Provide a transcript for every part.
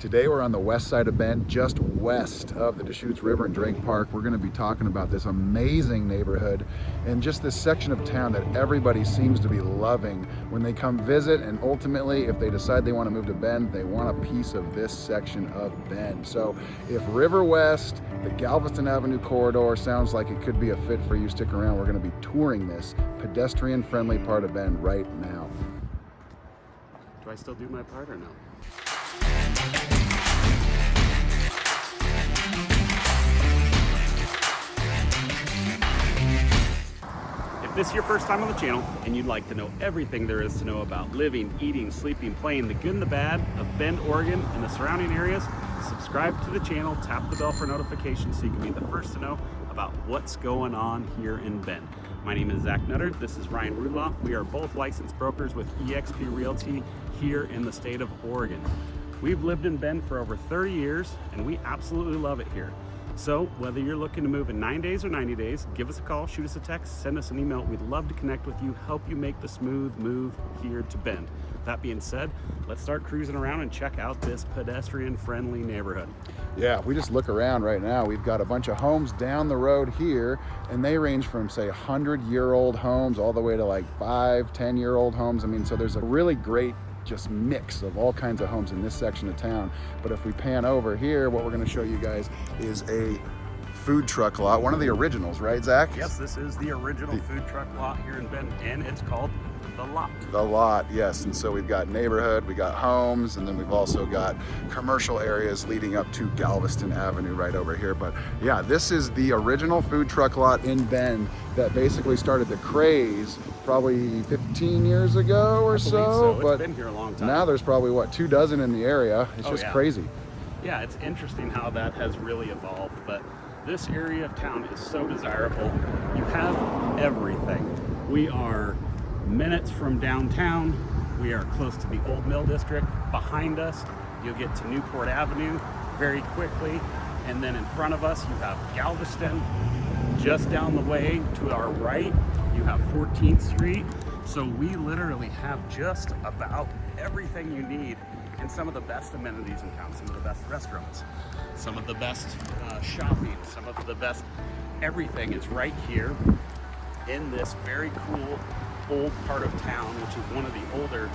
Today we're on the west side of Bend, just west of the Deschutes River and Drake Park. We're going to be talking about this amazing neighborhood and just this section of town that everybody seems to be loving when they come visit, and ultimately if they decide they want to move to Bend, they want a piece of this section of Bend. So if River West, the Galveston Avenue corridor sounds like it could be a fit for you, stick around. We're going to be touring this pedestrian-friendly part of Bend right now. Do I still do my part or no? If this is your first time on the channel and you'd like to know everything there is to know about living, eating, sleeping, playing, the good and the bad of Bend, Oregon and the surrounding areas, subscribe to the channel, tap the bell for notifications so you can be the first to know about what's going on here in Bend. My name is Zach Nutter. This is Ryan Rudloff. We are both licensed brokers with eXp Realty here in the state of Oregon. We've lived in Bend for over 30 years and we absolutely love it here. So whether you're looking to move in 9 days or 90 days, give us a call, shoot us a text, send us an email. We'd love to connect with you, help you make the smooth move here to Bend. That being said, let's start cruising around and check out this pedestrian-friendly neighborhood. Yeah, if we just look around right now, we've got a bunch of homes down the road here, and they range from, say, 100-year-old homes all the way to like 5-10-year-old homes. I mean, so there's a really great just mix of all kinds of homes in this section of town. But if we pan over here, what we're going to show you guys is a food truck lot, one of the originals, right, Zach? Yes, this is the original food truck lot here in Bend, and it's called The Lot. The Lot, yes. And so we've got neighborhood, we got homes, and then we've also got commercial areas leading up to Galveston Avenue right over here. But yeah, this is the original food truck lot in Bend that basically started the craze probably 15 years ago or so. It's but been here a long time. Now there's probably, what, 2 dozen in the area. It's just crazy. Yeah, it's interesting how that has really evolved, but this area of town is so desirable. You have everything. We are minutes from downtown. We are close to the Old Mill District. Behind us, you'll get to Newport Avenue very quickly. And then in front of us, you have Galveston. Just down the way to our right, you have 14th Street. So we literally have just about everything you need and some of the best amenities in town, some of the best restaurants, some of the best shopping, some of the best everything is right here in this very cool old part of town, which is one of the older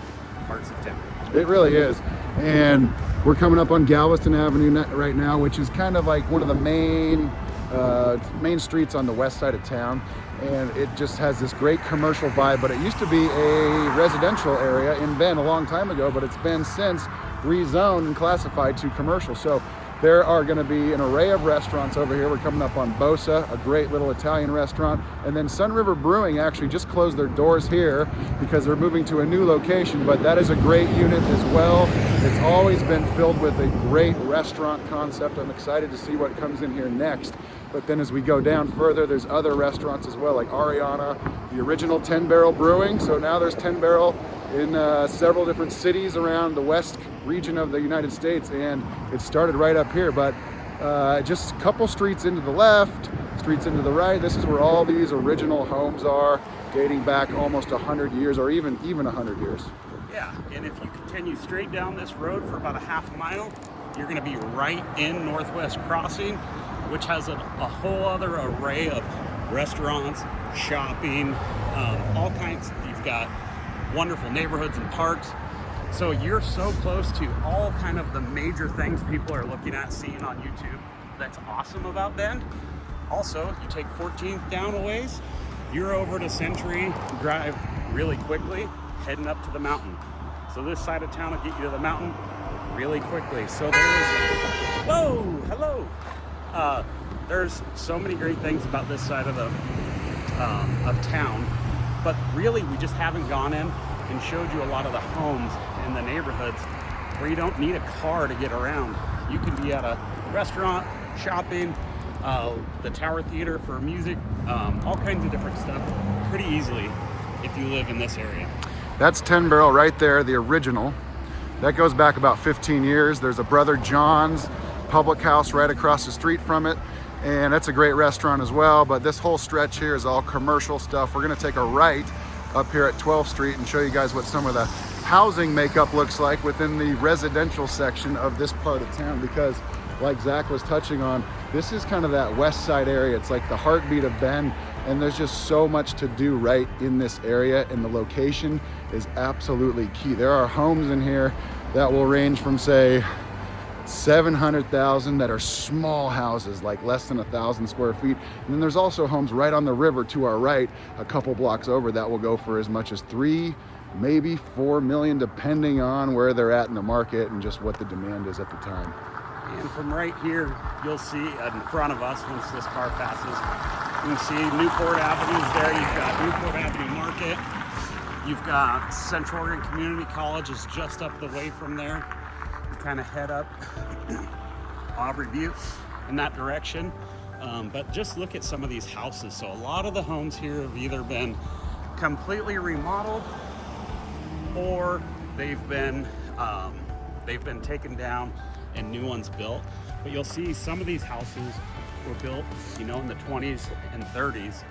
parts of town. It really is. And we're coming up on Galveston Avenue right now, which is kind of like one of the main streets on the west side of town. And it just has this great commercial vibe, but it used to be a residential area in Bend a long time ago, but it's been since rezoned and classified to commercial. So there are going to be an array of restaurants over here. We're coming up on Bosa, a great little Italian restaurant. And then Sun River Brewing actually just closed their doors here because they're moving to a new location, but that is a great unit as well. It's always been filled with a great restaurant concept. I'm excited to see what comes in here next. But then as we go down further, there's other restaurants as well, like Ariana, the original 10 Barrel Brewing. So now there's 10 Barrel in several different cities around the west region of the United States, and it started right up here. But just a couple streets into the left, streets into the right, this is where all these original homes are, dating back almost 100 years or even 100 years. Yeah, and if you continue straight down this road for about a half mile, you're going to be right in Northwest Crossing, which has a whole other array of restaurants, shopping, all kinds. You've got wonderful neighborhoods and parks. So you're so close to all kind of the major things people are looking at, seeing on YouTube. That's awesome about Bend. Also, you take 14th down a ways, you're over to Century Drive really quickly, heading up to the mountain. So this side of town will get you to the mountain really quickly. So there's so many great things about this side of town, but really we just haven't gone in and showed you a lot of the homes in the neighborhoods where you don't need a car to get around. You can be at a restaurant, shopping, the Tower Theater for music, all kinds of different stuff pretty easily if you live in this area. That's 10 Barrel right there, the original. That goes back about 15 years. There's a Brother John's Public House right across the street from it, and that's a great restaurant as well. But this whole stretch here is all commercial stuff. We're gonna take a right up here at 12th Street and show you guys what some of the housing makeup looks like within the residential section of this part of town, because like Zach was touching on, this is kind of that west side area. It's like the heartbeat of Bend, and there's just so much to do right in this area, and the location is absolutely key. There are homes in here that will range from, say, 700,000 that are small houses, like less than 1,000 square feet. And then there's also homes right on the river to our right, a couple blocks over, that will go for as much as 3, maybe 4 million, depending on where they're at in the market and just what the demand is at the time. And from right here, you'll see in front of us, once this car passes, you can see Newport Avenue's there. You've got Newport Avenue Market. You've got Central Oregon Community College is just up the way from there. You kind of head up Awbrey Butte in that direction. But just look at some of these houses. So a lot of the homes here have either been completely remodeled, or they've been taken down and new ones built. But you'll see some of these houses were built, in the 20s and 30s.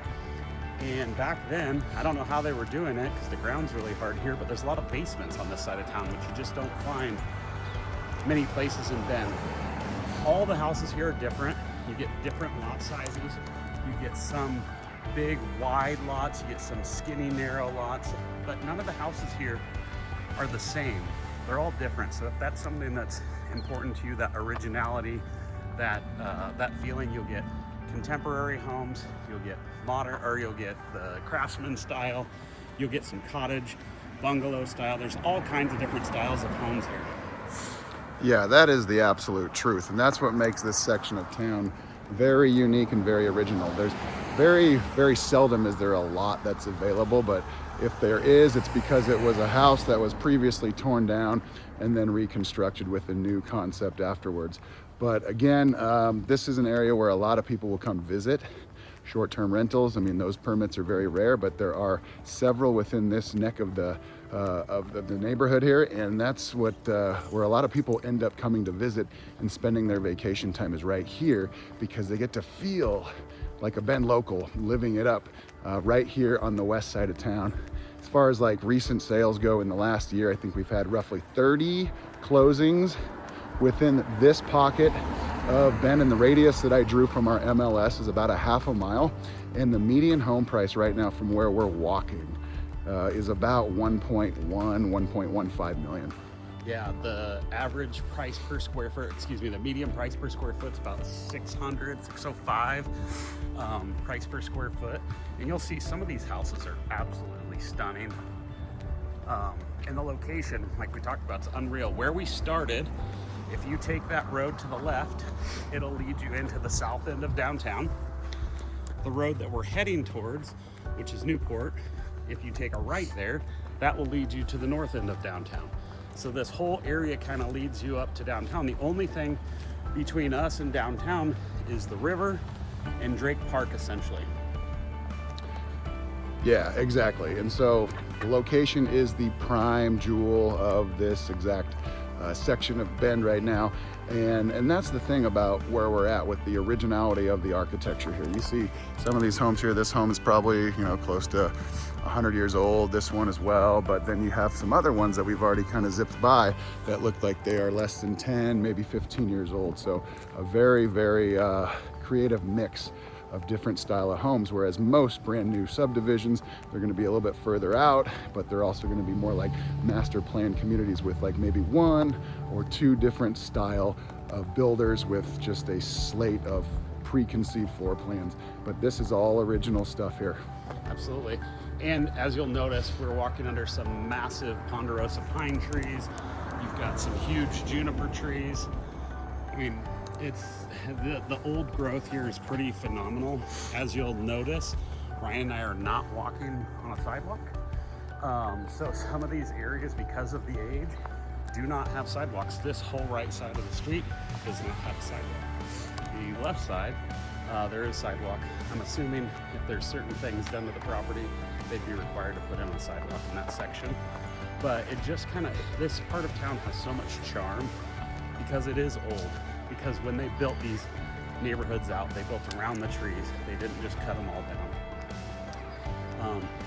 And back then, I don't know how they were doing it because the ground's really hard here, but there's a lot of basements on this side of town, which you just don't find many places in Bend. All the houses here are different. You get different lot sizes. You get some big, wide lots. You get some skinny, narrow lots. But none of the houses here are the same. They're all different. So if that's something that's important to you, that originality, that feeling, you'll get contemporary homes, you'll get modern, or you'll get the craftsman style, you'll get some cottage, bungalow style. There's all kinds of different styles of homes here. Yeah, that is the absolute truth, and that's what makes this section of town very unique and very original. There's very, very seldom is there a lot that's available, but if there is, it's because it was a house that was previously torn down and then reconstructed with a new concept afterwards. But again, this is an area where a lot of people will come visit. Short-term rentals, I mean, those permits are very rare, but there are several within this neck of the neighborhood here, and that's what where a lot of people end up coming to visit and spending their vacation time, is right here, because they get to feel like a Bend local, living it up right here on the west side of town. As far as like recent sales go, in the last year, I think we've had roughly 30 closings within this pocket of Bend, and the radius that I drew from our MLS is about a half a mile, and the median home price right now from where we're walking is about 1.15 million. Yeah, the average price per square foot, the median price per square foot is about 605 price per square foot. And you'll see some of these houses are absolutely stunning. And the location, like we talked about, it's unreal. Where we started, if you take that road to the left, it'll lead you into the south end of downtown. The road that we're heading towards, which is Newport, if you take a right there, that will lead you to the north end of downtown. So this whole area kind of leads you up to downtown. The only thing between us and downtown is the river and Drake Park, essentially. Yeah, exactly. And so the location is the prime jewel of this exact section of Bend right now. And that's the thing about where we're at with the originality of the architecture here. You see some of these homes here. This home is probably, close to 100 years old, this one as well, but then you have some other ones that we've already kind of zipped by that look like they are less than 10, maybe 15 years old. So a very, very creative mix of different style of homes, whereas most brand new subdivisions, they're going to be a little bit further out, but they're also going to be more like master plan communities with like maybe 1 or 2 different style of builders with just a slate of preconceived floor plans. But this is all original stuff here. Absolutely. And as you'll notice, we're walking under some massive ponderosa pine trees. You've got some huge juniper trees. I mean, it's the old growth here is pretty phenomenal. As you'll notice, Ryan and I are not walking on a sidewalk. So some of these areas, because of the age, do not have sidewalks. This whole right side of the street does not have a sidewalk. The left side, there is sidewalk. I'm assuming if there's certain things done to the property, they'd be required to put in a sidewalk in that section. But it just this part of town has so much charm because it is old. Because when they built these neighborhoods out, they built around the trees. They didn't just cut them all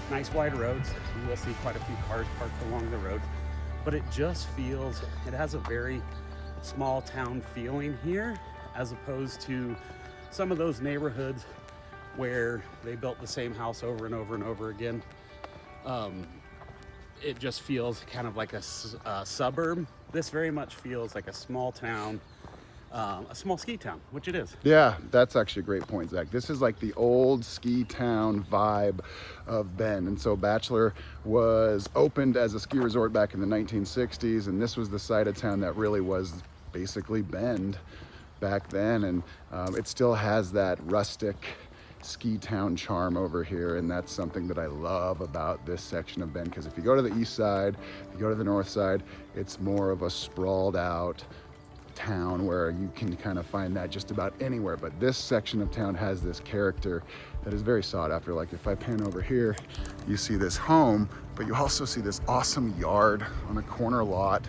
Nice wide roads. You will see quite a few cars parked along the road, but it just feels, it has a very small town feeling here, as opposed to some of those neighborhoods where they built the same house over and over and over again. It just feels kind of like a suburb. This very much feels like a small town, a small ski town, which it is. Yeah, that's actually a great point, Zach. This is like the old ski town vibe of Bend. And so Bachelor was opened as a ski resort back in the 1960s, and this was the side of town that really was basically Bend back then. And it still has that rustic ski town charm over here, and that's something that I love about this section of Bend, because if you go to the east side, if you go to the north side, it's more of a sprawled out town where you can kind of find that just about anywhere. But this section of town has this character that is very sought after. Like if I pan over here, you see this home, but you also see this awesome yard on a corner lot,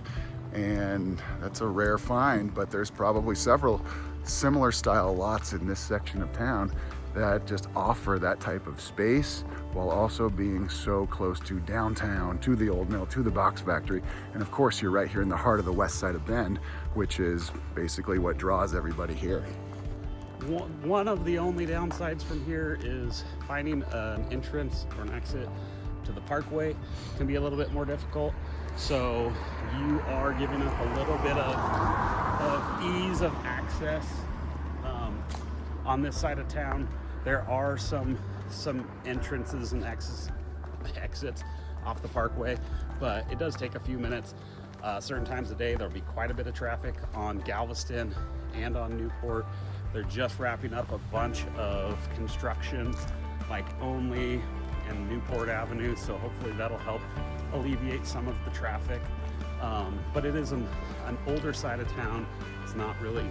and that's a rare find, but there's probably several similar style lots in this section of town that just offer that type of space while also being so close to downtown, to the old mill, to the box factory. And of course, you're right here in the heart of the west side of Bend, which is basically what draws everybody here. One of the only downsides from here is finding an entrance or an exit to the Parkway can be a little bit more difficult. So you are giving up a little bit of ease of access on this side of town. There are some entrances and exits off the Parkway, but it does take a few minutes. Certain times of day, there'll be quite a bit of traffic on Galveston and on Newport. They're just wrapping up a bunch of construction, like Only and Newport Avenue, so hopefully that'll help alleviate some of the traffic. But it is an older side of town. It's not really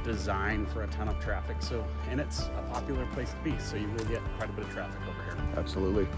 designed for a ton of traffic, so, and it's a popular place to be, so you will get quite a bit of traffic over here. Absolutely.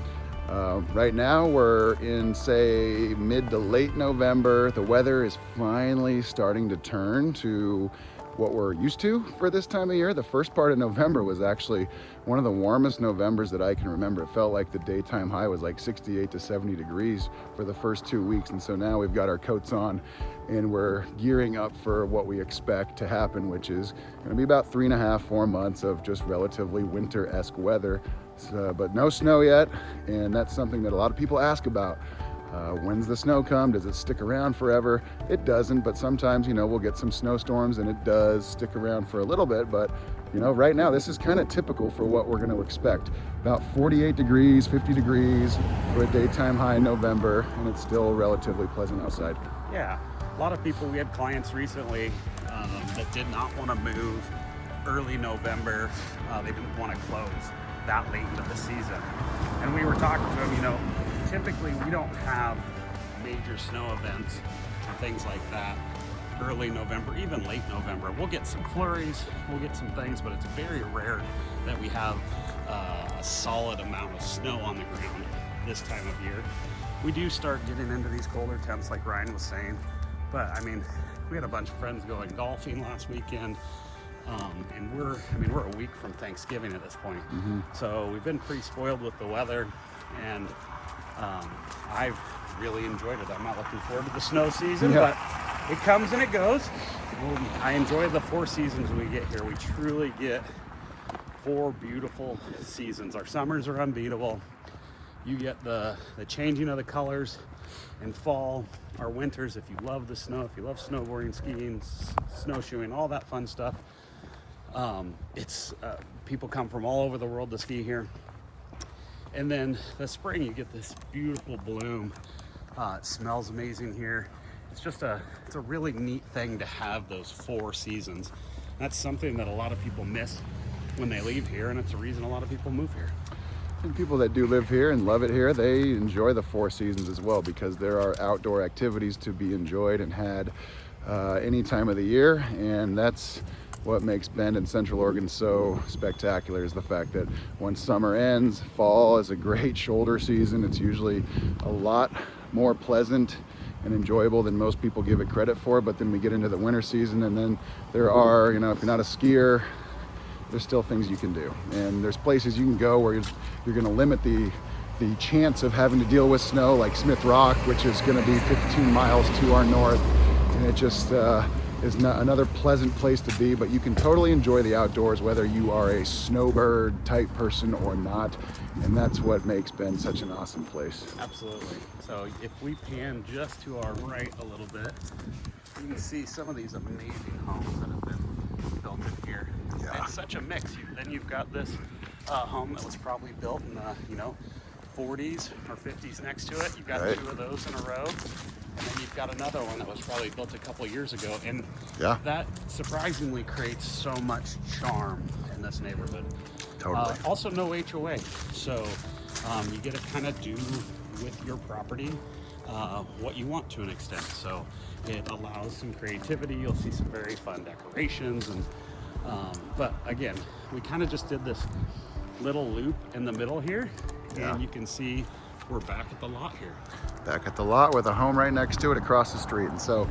Right now we're in, say, mid to late November. The weather is finally starting to turn to what we're used to for this time of year. The first part of November was actually one of the warmest Novembers that I can remember. It felt like the daytime high was like 68 to 70 degrees for the first 2 weeks. And so now we've got our coats on and we're gearing up for what we expect to happen, which is gonna be about 3.5, 4 months of just relatively winter-esque weather. So, but no snow yet. And that's something that a lot of people ask about. When's the snow come? Does it stick around forever? It doesn't, but sometimes, you know, we'll get some snowstorms and it does stick around for a little bit. But, you know, right now, this is kind of typical for what we're going to expect. About 48 degrees, 50 degrees for a daytime high in November, and it's still relatively pleasant outside. Yeah, a lot of people, we had clients recently that did not want to move early November. They didn't want to close that late into the season. And we were talking to them, you know, typically we don't have major snow events or things like that early November, even late November. We'll get some flurries, we'll get some things, but it's very rare that we have a solid amount of snow on the ground this time of year. We do start getting into these colder temps like Ryan was saying, but I mean, we had a bunch of friends going golfing last weekend. And we're a week from Thanksgiving at this point. Mm-hmm. So we've been pretty spoiled with the weather, and I've really enjoyed it. I'm not looking forward to the snow season, but it comes and it goes. I enjoy the 4 seasons we get here. We truly get 4 beautiful seasons. Our summers are unbeatable. You get the changing of the colors in fall. Our winters, if you love the snow, if you love snowboarding, skiing, snowshoeing, all that fun stuff, people come from all over the world to ski here. And then the spring, you get this beautiful bloom. It smells amazing here. It's a really neat thing to have those 4 seasons. That's something that a lot of people miss when they leave here, and it's a reason a lot of people move here. And people that do live here and love it here, they enjoy the 4 seasons as well, because there are outdoor activities to be enjoyed and had any time of the year. And that's what makes Bend and Central Oregon so spectacular, is the fact that when summer ends, fall is a great shoulder season. It's usually a lot more pleasant and enjoyable than most people give it credit for. But then we get into the winter season, and then there are, you know, if you're not a skier, there's still things you can do. And there's places you can go where you're going to limit the the chance of having to deal with snow, like Smith Rock, which is going to be 15 miles to our north, and it just is not another pleasant place to be. But you can totally enjoy the outdoors whether you are a snowbird type person or not, and that's what makes Bend such an awesome place. Absolutely. So if we pan just to our right a little bit, you can see some of these amazing homes that have been built in here. Yeah. It's such a mix. Then you've got this home that was probably built in the 40s or 50s next to it. You've got Right. two of those in a row. And then you've got another one that was probably built a couple years ago. And Yeah. that surprisingly creates so much charm in this neighborhood. Totally. Also no HOA. So you get to kind of do with your property what you want to an extent. So it allows some creativity. You'll see some very fun decorations. And but again, we kind of just did this little loop in the middle here. Yeah. And you can see we're back at the lot here. Back at the lot with a home right next to it across the street. And so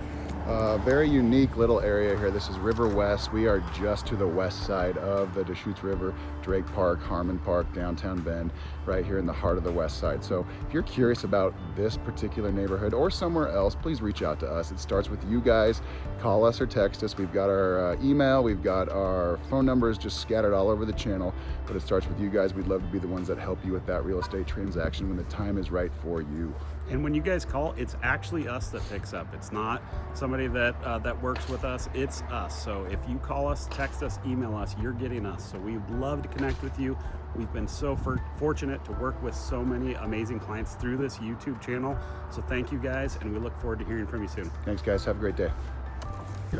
very unique little area here. This is River West. We are just to the west side of the Deschutes River, Drake Park, Harmon Park, downtown Bend, right here in the heart of the west side. So if you're curious about this particular neighborhood or somewhere else, please reach out to us. It starts with you guys. Call us or text us. We've got our email, we've got our phone numbers just scattered all over the channel, but it starts with you guys. We'd love to be the ones that help you with that real estate transaction when the time is right for you. And when you guys call, it's actually us that picks up. It's not somebody that works with us. It's us. So if you call us, text us, email us, you're getting us. So we'd love to connect with you. We've been so fortunate to work with so many amazing clients through this YouTube channel. So thank you guys, and we look forward to hearing from you soon. Thanks, guys. Have a great day.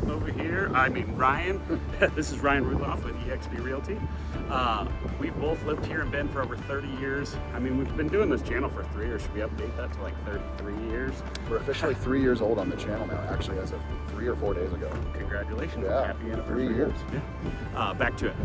Over here, Ryan. This is Ryan Rudloff with eXp Realty. We've both lived here in Bend for over 30 years. We've been doing this channel for 3 years. Should we update that to like 33 years? We're officially 3 years old on the channel now, actually, as of 3 or 4 days ago. Congratulations. Yeah, Happy 3 anniversary. years. Yeah. Back to it.